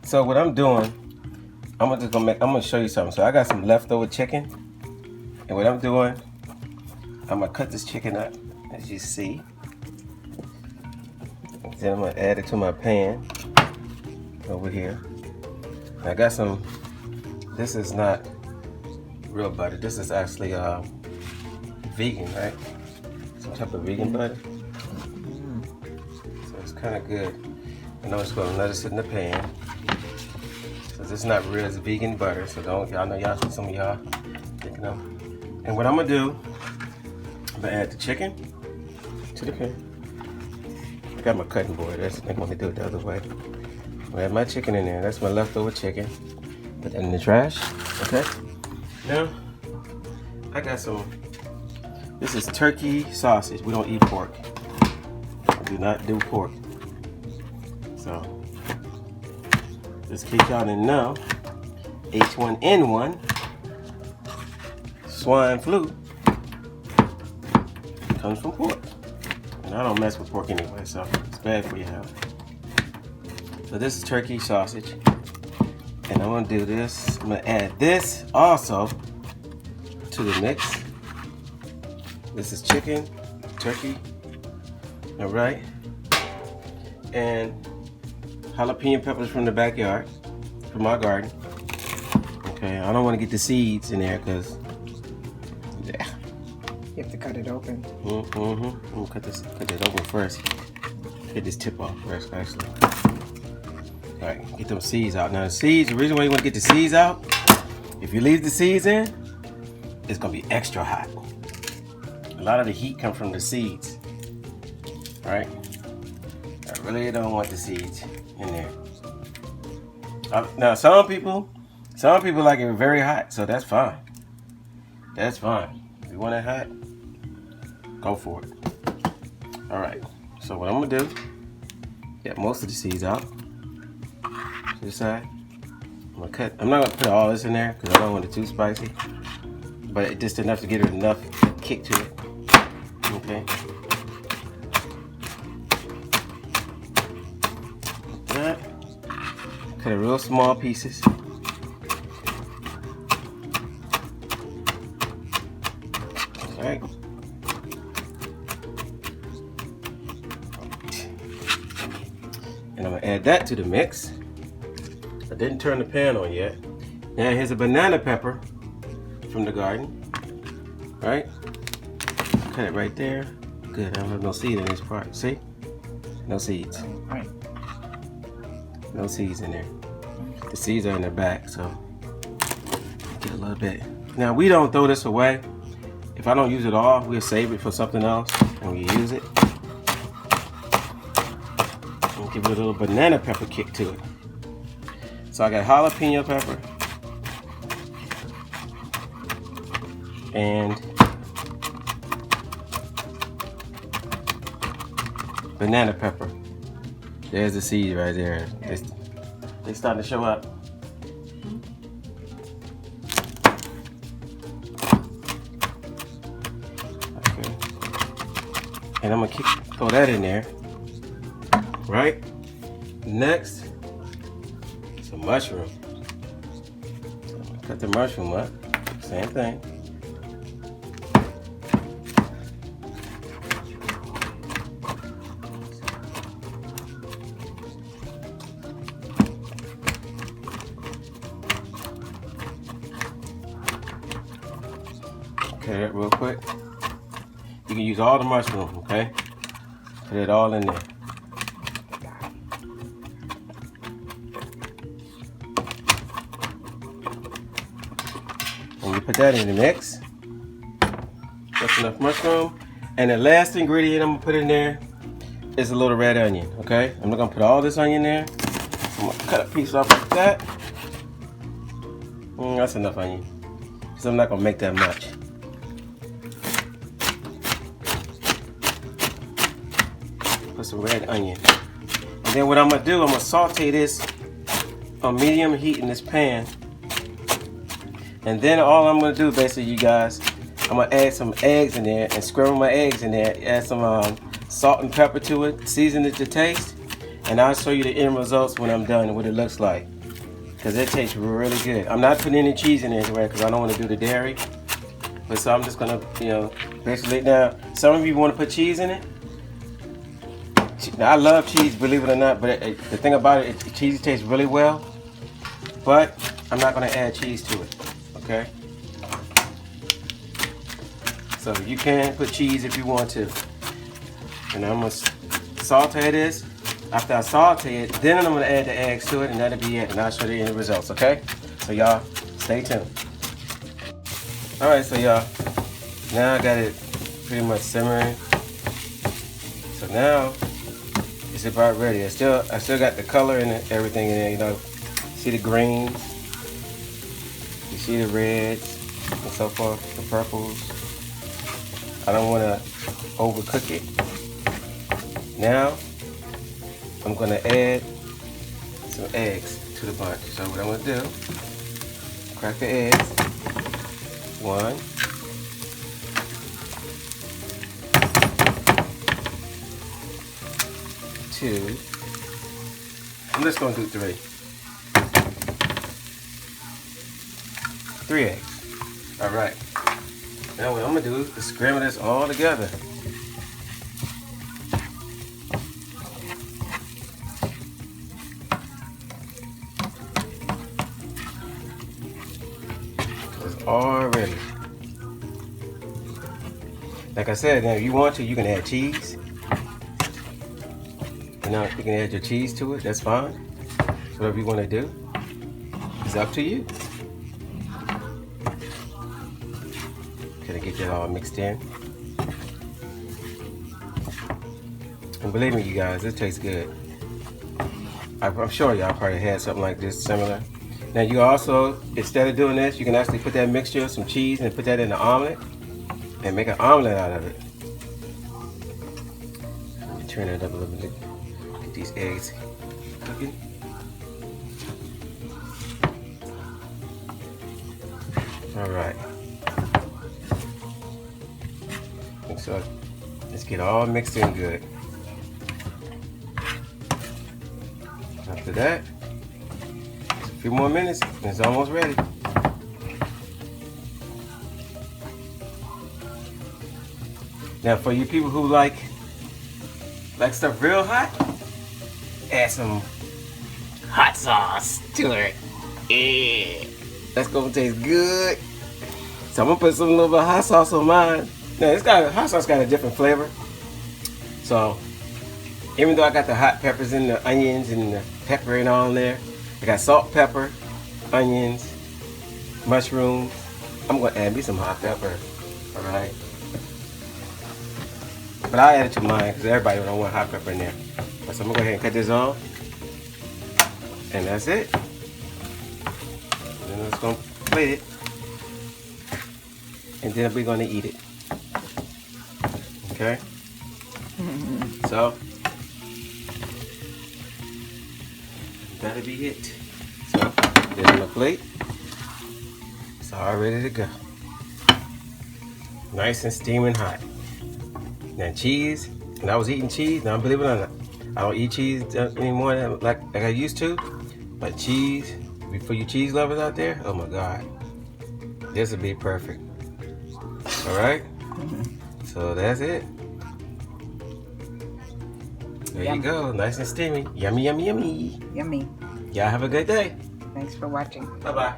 So what I'm doing, I'm gonna show you something. So I got some leftover chicken, and what I'm doing, I'm gonna cut this chicken up, as you see. Then I'm gonna add it to my pan over here. I got some. This is not real butter. This is actually vegan, right? Some type of vegan butter. So it's kind of good. And I'm just gonna let it sit in the pan. So this is not real, it's vegan butter. So don't, y'all know y'all, some of y'all thinking of. And what I'm gonna do, I'm gonna add the chicken to the pan. I got my cutting board. I'm gonna do it the other way. I'm gonna add my chicken in there. That's my leftover chicken. Put that in the trash. Okay. Now I got some. This is turkey sausage. We don't eat pork. I do not do pork. So just in case y'all didn't know, H1N1 swine flu comes from pork. And I don't mess with pork anyway, so it's bad for your health. So this is turkey sausage. And I'm gonna do this. I'm gonna add this also to the mix. This is chicken, turkey, all right? And jalapeno peppers from the backyard, from my garden. Okay, I don't wanna get the seeds in there because, yeah. You have to cut it open. I'm gonna cut it open first. Get this tip off first, actually. All right, get them seeds out. Now the seeds, the reason why you wanna get the seeds out, if you leave the seeds in, it's gonna be extra hot. A lot of the heat comes from the seeds, all right? I really don't want the seeds in there. Now some people like it very hot, so that's fine. That's fine. If you want it hot, go for it. All right, so what I'm gonna do, get most of the seeds out to the side. I'm not gonna put all this in there because I don't want it too spicy, but it's just enough to get enough kick to it. Okay. That. Cut it real small pieces. Alright. And I'm gonna add that to the mix. I didn't turn the pan on yet. Now here's a banana pepper from the garden. Right? Cut it right there. Good, I don't have no seed in this part. See? No seeds. Right. No seeds in there. The seeds are in the back, so get a little bit. Now we don't throw this away. If I don't use it all, we'll save it for something else and we use it. And give it a little banana pepper kick to it. So I got jalapeno pepper and banana pepper. There's the seed right there. They starting to show up. Okay. And I'm gonna throw that in there. Right? Next, some mushroom. So I'm gonna cut the mushroom up. Same thing. Okay, that real quick. You can use all the mushroom, okay? Put it all in there. And you put that in the mix. Just enough mushroom. And the last ingredient I'm gonna put in there is a little red onion, okay? I'm not gonna put all this onion there. I'm gonna cut a piece off like that. That's enough onion. Because I'm not gonna make that much. Put some red onion. And then what I'm gonna do, I'm gonna saute this on medium heat in this pan. And then all I'm gonna do basically, you guys, I'm gonna add some eggs in there and scramble my eggs in there, add some salt and pepper to it, season it to taste, and I'll show you the end results when I'm done and what it looks like. because it tastes really good. I'm not putting any cheese in it anyway because I don't want to do the dairy. But so I'm just gonna, basically now. Some of you want to put cheese in it. Now, I love cheese, believe it or not. But the thing about it, cheese tastes really well. But I'm not gonna add cheese to it. Okay. So you can put cheese if you want to. And I'm gonna saute this. After I saute it, then I'm gonna add the eggs to it, and that'll be it. And I'll show you the results. Okay. So y'all, stay tuned. All right, so y'all, now I got it pretty much simmering. So now it's about ready. I still got the color and everything in there. See the greens, you see the reds and so forth, the purples. I don't want to overcook it. Now I'm gonna add some eggs to the bunch. So what I'm gonna do, crack the eggs. 1, 2. I'm just gonna do 3. 3 eggs. All right. Now what I'm gonna do is scramble this all together. Already. Like I said, now if you want to, you can add cheese. You can add your cheese to it. That's fine. So whatever you want to do, it's up to you. Gotta get that all mixed in. And believe me, you guys, it tastes good. I'm sure y'all probably had something like this similar. Now you also, instead of doing this, you can actually put that mixture, some cheese, and put that in the omelet and make an omelet out of it. Let me turn it up a little bit. Get these eggs cooking. All right. And so let's get all mixed in good. After that, a few more minutes and it's almost ready. Now for you people who like stuff real hot, add some hot sauce to it. Yeah. That's gonna taste good. So I'm gonna put some little bit of hot sauce on mine. Now hot sauce got a different flavor. So even though I got the hot peppers and the onions and the pepper and all in there, I got salt, pepper, onions, mushrooms. I'm gonna add me some hot pepper, all right? But I add it to mine because everybody don't want hot pepper in there. So I'm gonna go ahead and cut this off, and that's it. And then I'm just gonna plate it, and then we're gonna eat it. Okay? So that'll be it. So get on the plate. It's all ready to go. Nice and steaming hot. Now cheese, and I was eating cheese. Now believe it or not, I don't eat cheese anymore like I used to. But cheese, for you cheese lovers out there, oh my God, this would be perfect. All right. So that's it. There you go, nice and steamy. Yummy, yummy, yummy. Yummy. Y'all have a good day. Thanks for watching. Bye-bye.